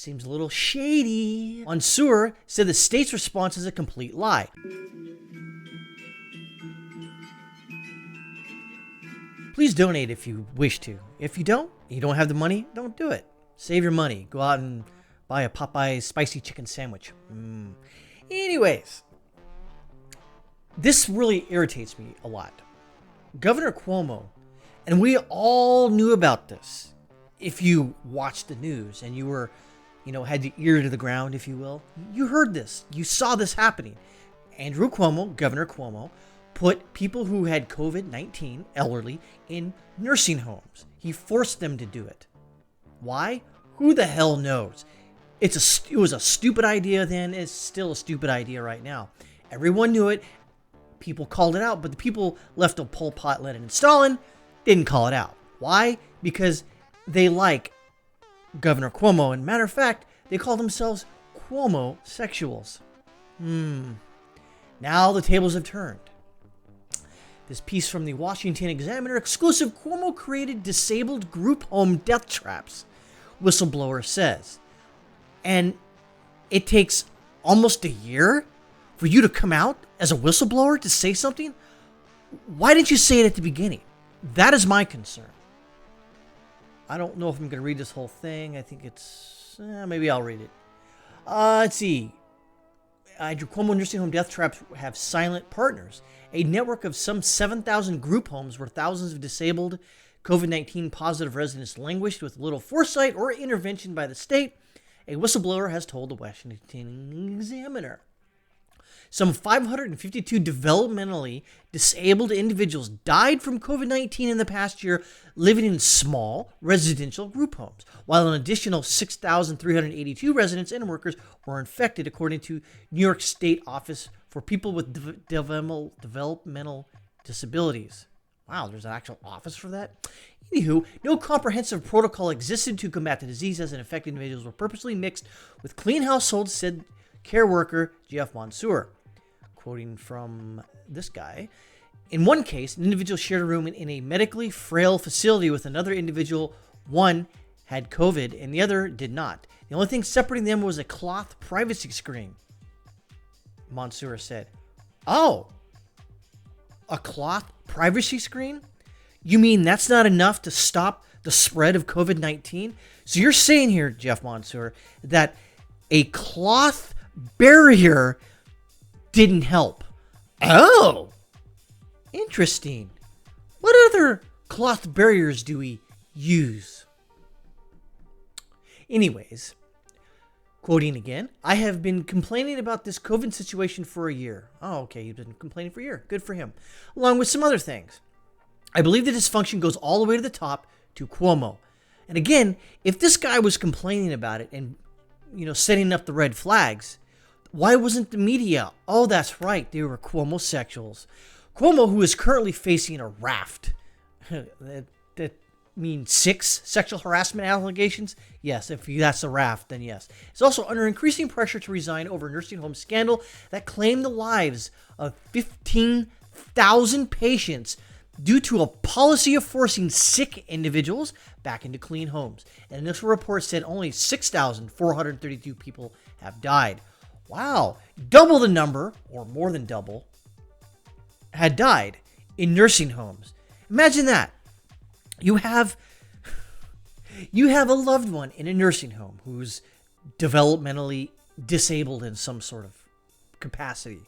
seems a little shady. Mansour said the state's response is a complete lie. Please donate if you wish to. If you don't have the money, don't do it. Save your money. Go out and buy a Popeye's spicy chicken sandwich. Anyways, this really irritates me a lot. Governor Cuomo, and we all knew about this. If you watched the news and you were, had the ear to the ground, if you will, you heard this. You saw this happening. Andrew Cuomo, Governor Cuomo, put people who had COVID-19, elderly, in nursing homes. He forced them to do it. Why? Who the hell knows? It was a stupid idea then. It's still a stupid idea right now. Everyone knew it. People called it out, but the people left of Pol Pot, Lenin, and Stalin didn't call it out. Why? Because they like Governor Cuomo. And matter of fact, they call themselves Cuomo-sexuals. Now the tables have turned. This piece from the Washington Examiner exclusive: Cuomo created disabled group home death traps, whistleblower says. And it takes almost a year for you to come out as a whistleblower to say something? Why didn't you say it at the beginning? That is my concern. I don't know if I'm going to read this whole thing. I think it's... maybe I'll read it. Let's see. Cuomo nursing home death traps have silent partners. A network of some 7,000 group homes where thousands of disabled COVID-19 positive residents languished with little foresight or intervention by the state, a whistleblower has told the Washington Examiner. Some 552 developmentally disabled individuals died from COVID-19 in the past year living in small residential group homes, while an additional 6,382 residents and workers were infected, according to New York State Office for People with Developmental Disabilities. Wow, there's an actual office for that? Anywho, no comprehensive protocol existed to combat the disease as infected individuals were purposely mixed with clean households, said care worker Jeff Mansour. Quoting from this guy, in one case, an individual shared a room in a medically frail facility with another individual. One had COVID and the other did not. The only thing separating them was a cloth privacy screen, Mansour said. Oh, a cloth privacy screen? You mean that's not enough to stop the spread of COVID-19? So you're saying here, Jeff Mansour, that a cloth barrier didn't help. Oh, interesting. What other cloth barriers do we use? Anyways, quoting again, I have been complaining about this COVID situation for a year. Oh, okay, you've been complaining for a year. Good for him. Along with some other things. I believe the dysfunction goes all the way to the top, to Cuomo. And again, if this guy was complaining about it and, setting up the red flags, why wasn't the media? Oh, that's right. They were Cuomo-sexuals. Cuomo, who is currently facing a raft. that means 6 sexual harassment allegations? Yes, if that's a raft, then yes. He's also under increasing pressure to resign over a nursing home scandal that claimed the lives of 15,000 patients due to a policy of forcing sick individuals back into clean homes. An initial report said only 6,432 people have died. Wow, double the number, or more than double, had died in nursing homes. Imagine that. You have a loved one in a nursing home who's developmentally disabled in some sort of capacity.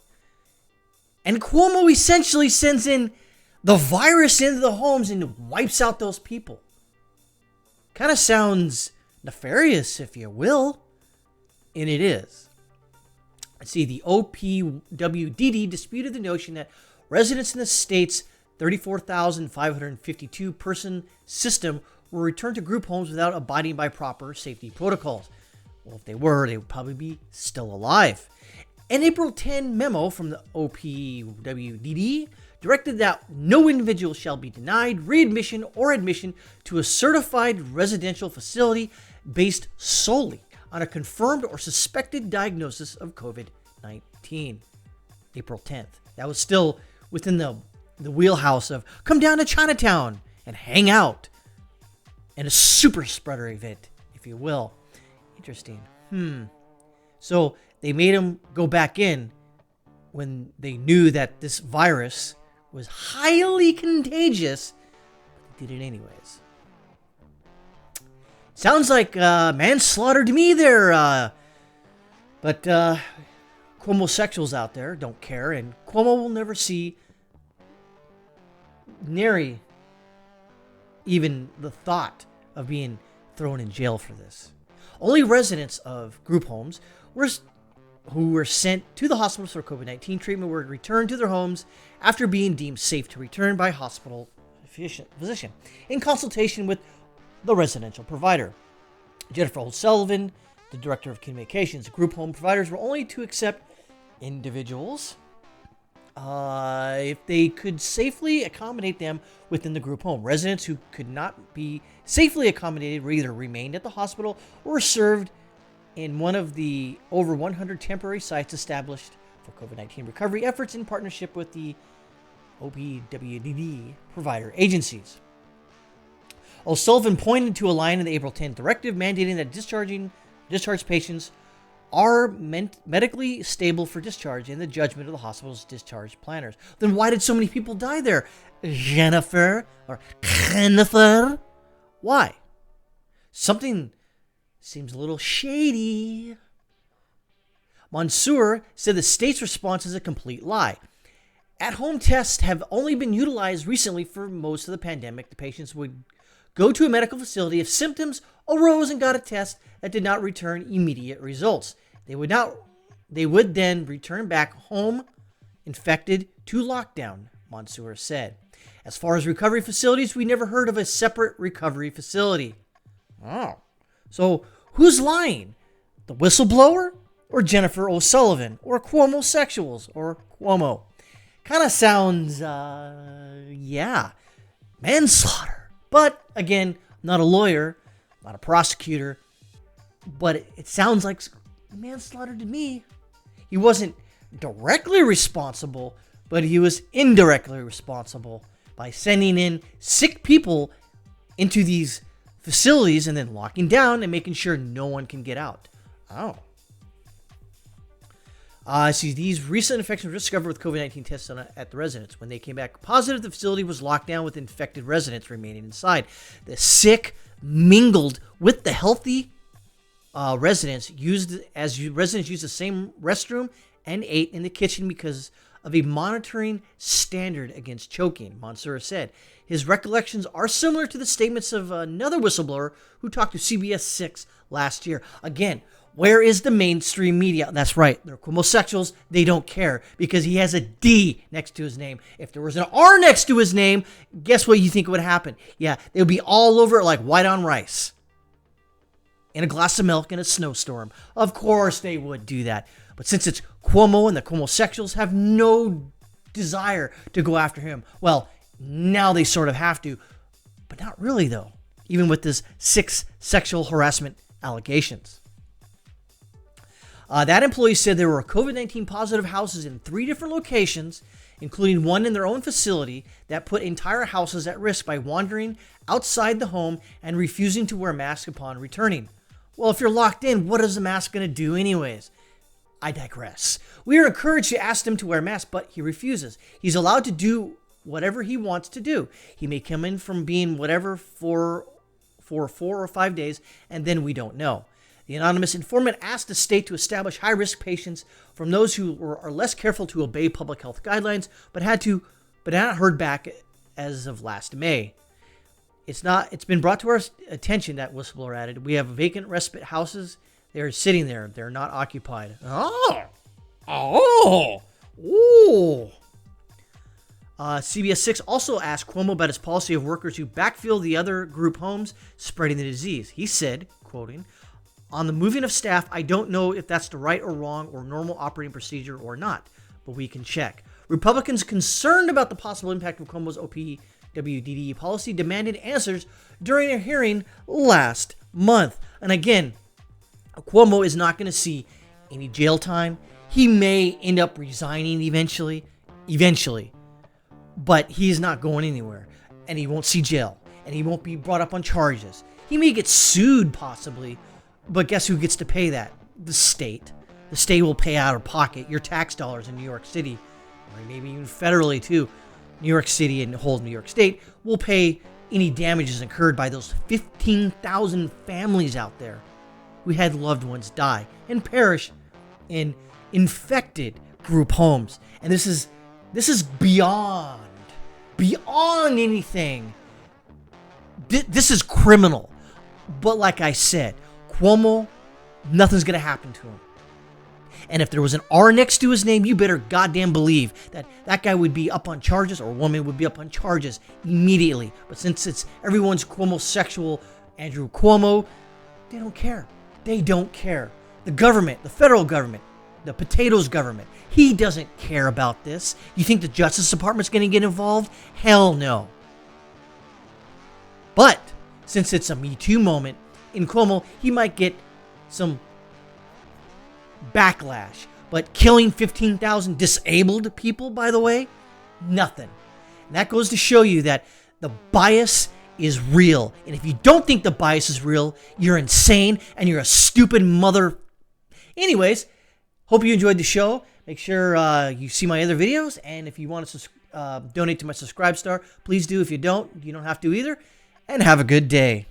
And Cuomo essentially sends in the virus into the homes and wipes out those people. Kind of sounds nefarious, if you will. And it is. See, the OPWDD disputed the notion that residents in the state's 34,552 person system were returned to group homes without abiding by proper safety protocols. Well, if they were, they would probably be still alive. An April 10 memo from the OPWDD directed that no individual shall be denied readmission or admission to a certified residential facility based solely on a confirmed or suspected diagnosis of COVID-19. April 10th. That was still within the wheelhouse of come down to Chinatown and hang out. And a super spreader event, if you will. Interesting. So they made him go back in when they knew that this virus was highly contagious, but they did it anyways. Sounds like manslaughter to me there, but Cuomo-sexuals out there don't care, and Cuomo will never see nary even the thought of being thrown in jail for this. Only residents of group homes who were sent to the hospitals for COVID-19 treatment were returned to their homes after being deemed safe to return by hospital physician in consultation with the residential provider. Jennifer O'Sullivan, the director of communications, group home providers were only to accept individuals if they could safely accommodate them within the group home. Residents who could not be safely accommodated were either remained at the hospital or served in one of the over 100 temporary sites established for COVID-19 recovery efforts in partnership with the OPWDD provider agencies. O'Sullivan pointed to a line in the April 10th directive mandating that discharged patients are medically stable for discharge in the judgment of the hospital's discharge planners. Then why did so many people die there? Jennifer? Why? Something seems a little shady. Mansour said the state's response is a complete lie. At-home tests have only been utilized recently for most of the pandemic. The patients would go to a medical facility if symptoms arose and got a test that did not return immediate results. They would then return back home infected to lockdown, Mansour said. As far as recovery facilities, we never heard of a separate recovery facility. Oh. So who's lying? The whistleblower or Jennifer O'Sullivan or Cuomo-sexuals or Cuomo? Kind of sounds, manslaughter. But again, not a lawyer, not a prosecutor, but it sounds like manslaughter to me. He wasn't directly responsible, but he was indirectly responsible by sending in sick people into these facilities and then locking down and making sure no one can get out. Oh. See, these recent infections were discovered with COVID-19 tests at the residence. When they came back positive, the facility was locked down with infected residents remaining inside. The sick mingled with the healthy residents used the same restroom and ate in the kitchen because of a monitoring standard against choking, Mansour said. His recollections are similar to the statements of another whistleblower who talked to CBS 6 last year. Again, where is the mainstream media? That's right, they're homosexuals. They don't care because he has a D next to his name. If there was an R next to his name, guess what you think would happen? Yeah, they would be all over it like white on rice. In a glass of milk in a snowstorm. Of course they would do that. But since it's Cuomo and the Cuomo-sexuals have no desire to go after him, well, now they sort of have to. But not really, though. Even with this 6 sexual harassment allegations. That employee said there were COVID-19 positive houses in 3 different locations, including one in their own facility, that put entire houses at risk by wandering outside the home and refusing to wear masks upon returning. Well, if you're locked in, what is the mask going to do anyways? I digress. We are encouraged to ask him to wear a mask, but he refuses. He's allowed to do whatever he wants to do. He may come in from being whatever for 4 or 5 days, and then we don't know. The anonymous informant asked the state to establish high-risk patients from those who are less careful to obey public health guidelines, but had not heard back as of last May. It's been brought to our attention, that whistleblower added. We have vacant respite houses. They're sitting there. They're not occupied. CBS 6 also asked Cuomo about his policy of workers who backfill the other group homes, spreading the disease. He said, quoting, "On the moving of staff, I don't know if that's the right or wrong or normal operating procedure or not, but we can check." Republicans concerned about the possible impact of Cuomo's OPWDD policy demanded answers during a hearing last month. And again, Cuomo is not going to see any jail time. He may end up resigning eventually, but he's not going anywhere, and he won't see jail, and he won't be brought up on charges. He may get sued possibly, But guess who gets to pay that? The state. The state will pay out of pocket your tax dollars in New York City, or maybe even federally too. New York City and the whole New York State will pay any damages incurred by those 15,000 families out there who had loved ones die and perish in infected group homes. And this is beyond anything. This is criminal. But like I said, Cuomo, nothing's going to happen to him. And if there was an R next to his name, you better goddamn believe that that guy would be up on charges, or a woman would be up on charges immediately. But since it's everyone's Cuomo-sexual Andrew Cuomo, they don't care. They don't care. The government, the federal government, the potatoes government, he doesn't care about this. You think the Justice Department's going to get involved? Hell no. But since it's a Me Too moment in Cuomo, he might get some backlash. But killing 15,000 disabled people, by the way, nothing. And that goes to show you that the bias is real. And if you don't think the bias is real, you're insane and you're a stupid mother. Anyways, hope you enjoyed the show. Make sure you see my other videos. And if you want to donate to my Subscribe Star, please do. If you don't have to either. And have a good day.